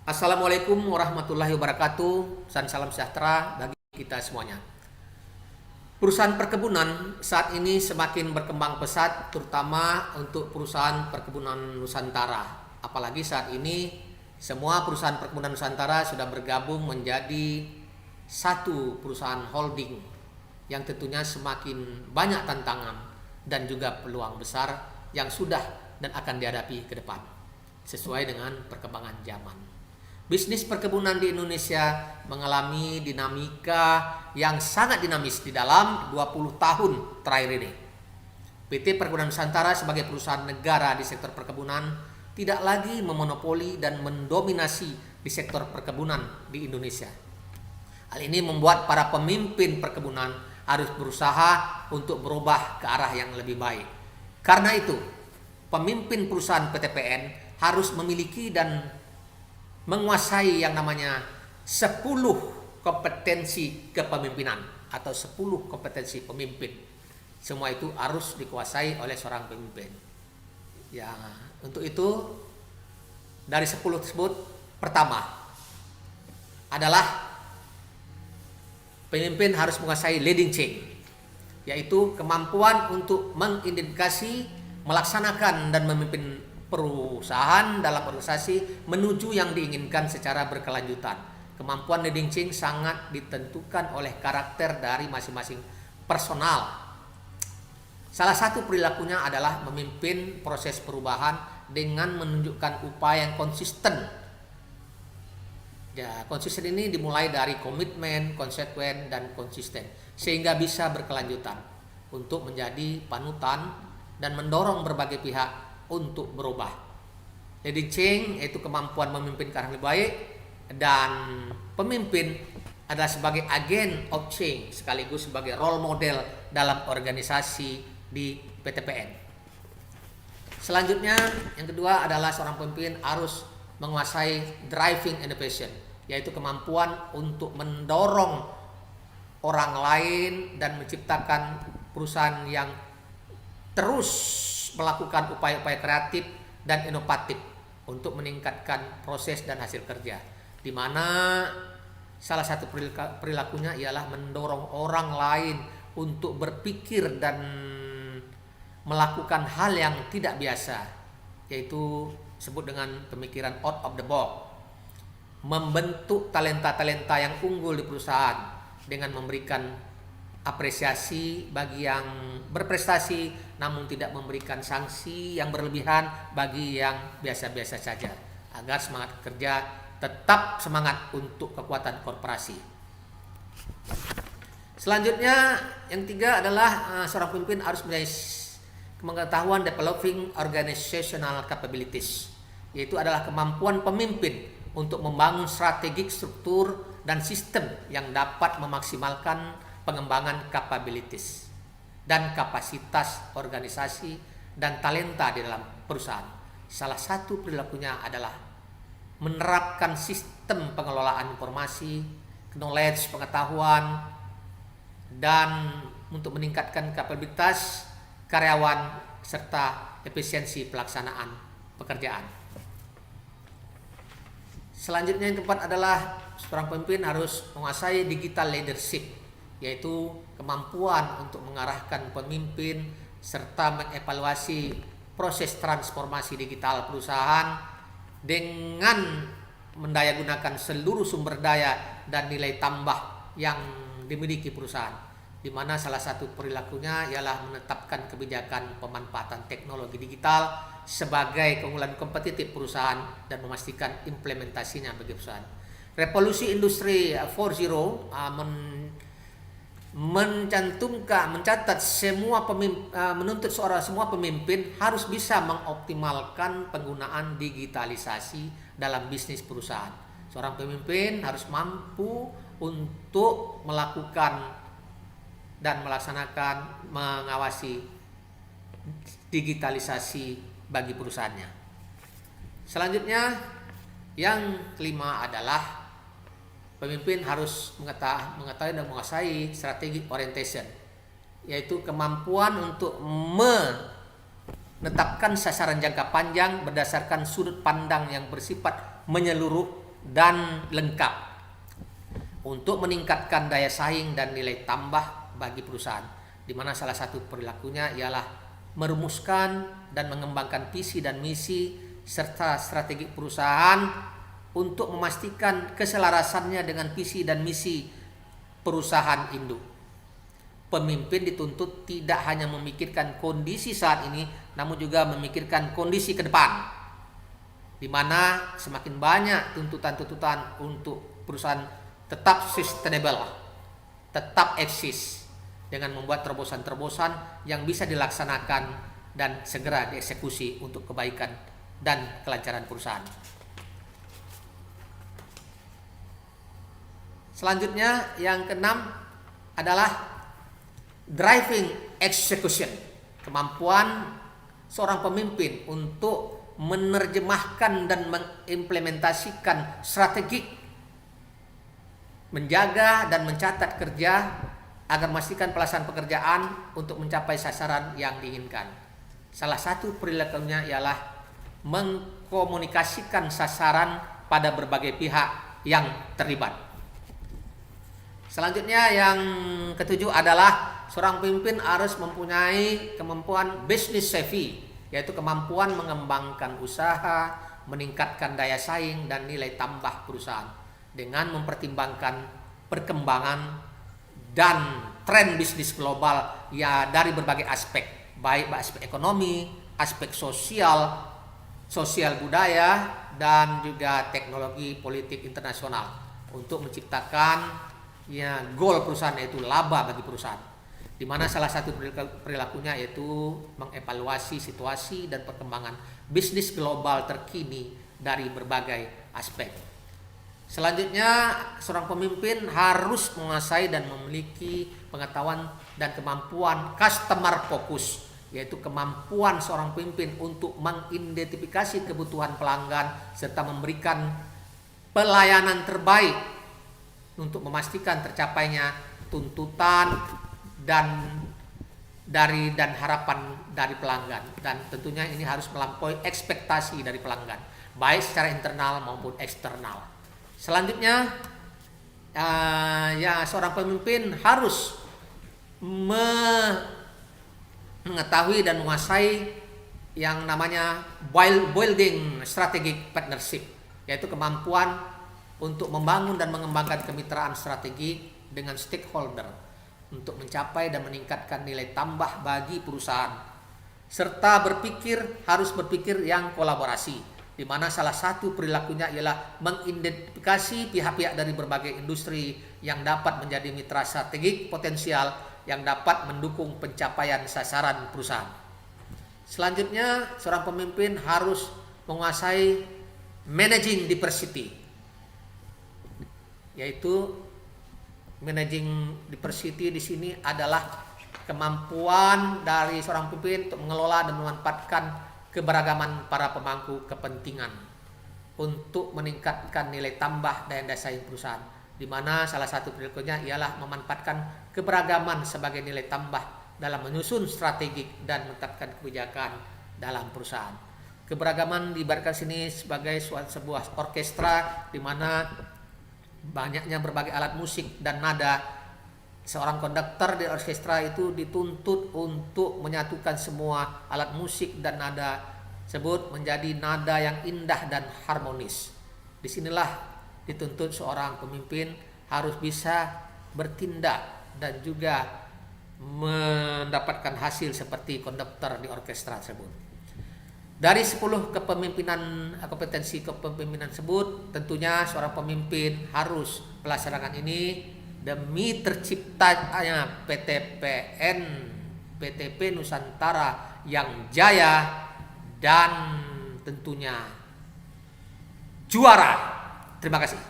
Assalamualaikum warahmatullahi wabarakatuh. Salam sejahtera bagi kita semuanya. Perusahaan perkebunan saat ini semakin berkembang pesat, terutama untuk perusahaan perkebunan Nusantara. Apalagi saat ini semua perusahaan perkebunan Nusantara sudah bergabung menjadi satu perusahaan holding yang tentunya semakin banyak tantangan dan juga peluang besar yang sudah dan akan dihadapi ke depan sesuai dengan perkembangan zaman. Bisnis perkebunan di Indonesia mengalami dinamika yang sangat dinamis di dalam 20 tahun terakhir ini. PT Perkebunan Nusantara sebagai perusahaan negara di sektor perkebunan tidak lagi memonopoli dan mendominasi di sektor perkebunan di Indonesia. Hal ini membuat para pemimpin perkebunan harus berusaha untuk berubah ke arah yang lebih baik. Karena itu, pemimpin perusahaan PTPN harus memiliki dan menguasai yang namanya 10 kompetensi kepemimpinan atau 10 kompetensi pemimpin. Semua itu harus dikuasai oleh seorang pemimpin. Ya, untuk itu dari 10 tersebut, pertama adalah pemimpin harus menguasai leading chain, yaitu kemampuan untuk mengidentifikasi, melaksanakan dan memimpin perusahaan dalam organisasi menuju yang diinginkan secara berkelanjutan. Kemampuan leading chain sangat ditentukan oleh karakter dari masing-masing personal. Salah satu perilakunya adalah memimpin proses perubahan dengan menunjukkan upaya yang konsisten. Ya, konsisten ini dimulai dari komitmen, konsekuen, dan konsisten sehingga bisa berkelanjutan untuk menjadi panutan dan mendorong berbagai pihak untuk berubah. Leading chain yaitu kemampuan memimpin ke arah lebih baik, dan pemimpin adalah sebagai agen of change sekaligus sebagai role model dalam organisasi di PTPN. Selanjutnya, yang kedua adalah seorang pemimpin harus menguasai driving innovation, yaitu kemampuan untuk mendorong orang lain dan menciptakan perusahaan yang terus melakukan upaya-upaya kreatif dan inovatif untuk meningkatkan proses dan hasil kerja, di mana salah satu perilakunya ialah mendorong orang lain untuk berpikir dan melakukan hal yang tidak biasa, yaitu disebut dengan pemikiran out of the box, membentuk talenta-talenta yang unggul di perusahaan dengan memberikan apresiasi bagi yang berprestasi, namun tidak memberikan sanksi yang berlebihan bagi yang biasa-biasa saja, agar semangat kerja tetap semangat untuk kekuatan korporasi. Selanjutnya, yang tiga adalah seorang pemimpin harus mempunyai pengetahuan developing organizational capabilities, yaitu adalah kemampuan pemimpin untuk membangun strategik struktur dan sistem yang dapat memaksimalkan pengembangan capabilities dan kapasitas organisasi dan talenta di dalam perusahaan. Salah satu perilakunya adalah menerapkan sistem pengelolaan informasi, knowledge, pengetahuan, dan untuk meningkatkan kapabilitas karyawan serta efisiensi pelaksanaan pekerjaan. Selanjutnya yang keempat adalah seorang pemimpin harus menguasai digital leadership, yaitu kemampuan untuk mengarahkan pemimpin serta mengevaluasi proses transformasi digital perusahaan dengan mendayagunakan seluruh sumber daya dan nilai tambah yang dimiliki perusahaan, di mana salah satu perilakunya ialah menetapkan kebijakan pemanfaatan teknologi digital sebagai keunggulan kompetitif perusahaan dan memastikan implementasinya bagi perusahaan. Revolusi Industri 4.0 mencatat menuntut semua pemimpin harus bisa mengoptimalkan penggunaan digitalisasi dalam bisnis perusahaan. Seorang pemimpin harus mampu untuk melakukan dan melaksanakan, mengawasi digitalisasi bagi perusahaannya. Selanjutnya, yang kelima adalah pemimpin harus mengetahui dan menguasai strategic orientation, yaitu kemampuan untuk menetapkan sasaran jangka panjang berdasarkan sudut pandang yang bersifat menyeluruh dan lengkap untuk meningkatkan daya saing dan nilai tambah bagi perusahaan, di mana salah satu perilakunya ialah merumuskan dan mengembangkan visi dan misi serta strategi perusahaan untuk memastikan keselarasannya dengan visi dan misi perusahaan induk. Pemimpin dituntut tidak hanya memikirkan kondisi saat ini, namun juga memikirkan kondisi ke depan, di mana semakin banyak tuntutan-tuntutan untuk perusahaan tetap sustainable, tetap eksis, dengan membuat terobosan-terobosan yang bisa dilaksanakan dan segera dieksekusi untuk kebaikan dan kelancaran perusahaan. Selanjutnya yang keenam adalah driving execution, kemampuan seorang pemimpin untuk menerjemahkan dan mengimplementasikan strategi, menjaga dan mencatat kerja agar memastikan pelaksanaan pekerjaan untuk mencapai sasaran yang diinginkan. Salah satu perilakunya ialah mengkomunikasikan sasaran pada berbagai pihak yang terlibat. Selanjutnya yang ketujuh adalah seorang pemimpin harus mempunyai kemampuan business savvy, yaitu kemampuan mengembangkan usaha, meningkatkan daya saing dan nilai tambah perusahaan dengan mempertimbangkan perkembangan dan tren bisnis global ya dari berbagai aspek, baik aspek ekonomi, aspek sosial budaya, dan juga teknologi politik internasional untuk menciptakan goal perusahaan, yaitu laba bagi perusahaan, di mana salah satu perilakunya yaitu mengevaluasi situasi dan perkembangan bisnis global terkini dari berbagai aspek. Selanjutnya, seorang pemimpin harus menguasai dan memiliki pengetahuan dan kemampuan customer focus, yaitu kemampuan seorang pemimpin untuk mengidentifikasi kebutuhan pelanggan serta memberikan pelayanan terbaik untuk memastikan tercapainya tuntutan dan harapan dari pelanggan, dan tentunya ini harus melampaui ekspektasi dari pelanggan baik secara internal maupun eksternal. Selanjutnya seorang pemimpin harus mengetahui dan menguasai yang namanya building strategic partnership, yaitu kemampuan untuk membangun dan mengembangkan kemitraan strategi dengan stakeholder untuk mencapai dan meningkatkan nilai tambah bagi perusahaan, serta harus berpikir yang kolaborasi, di mana salah satu perilakunya ialah mengidentifikasi pihak-pihak dari berbagai industri yang dapat menjadi mitra strategik potensial yang dapat mendukung pencapaian sasaran perusahaan. Selanjutnya, seorang pemimpin harus menguasai managing diversity, yaitu managing diversity di sini adalah kemampuan dari seorang pemimpin untuk mengelola dan memanfaatkan keberagaman para pemangku kepentingan untuk meningkatkan nilai tambah dan daya saing perusahaan, di mana salah satu perilakunya ialah memanfaatkan keberagaman sebagai nilai tambah dalam menyusun strategi dan menetapkan kebijakan dalam perusahaan. Keberagaman diibaratkan sini sebagai sebuah orkestra, di mana banyaknya berbagai alat musik dan nada. Seorang konduktor di orkestra itu dituntut untuk menyatukan semua alat musik dan nada tersebut menjadi nada yang indah dan harmonis. Disinilah dituntut seorang pemimpin harus bisa bertindak dan juga mendapatkan hasil seperti konduktor di orkestra tersebut. Dari 10 kompetensi kepemimpinan tersebut, tentunya seorang pemimpin harus melaksanakan ini demi terciptanya PTP Nusantara yang jaya dan tentunya juara. Terima kasih.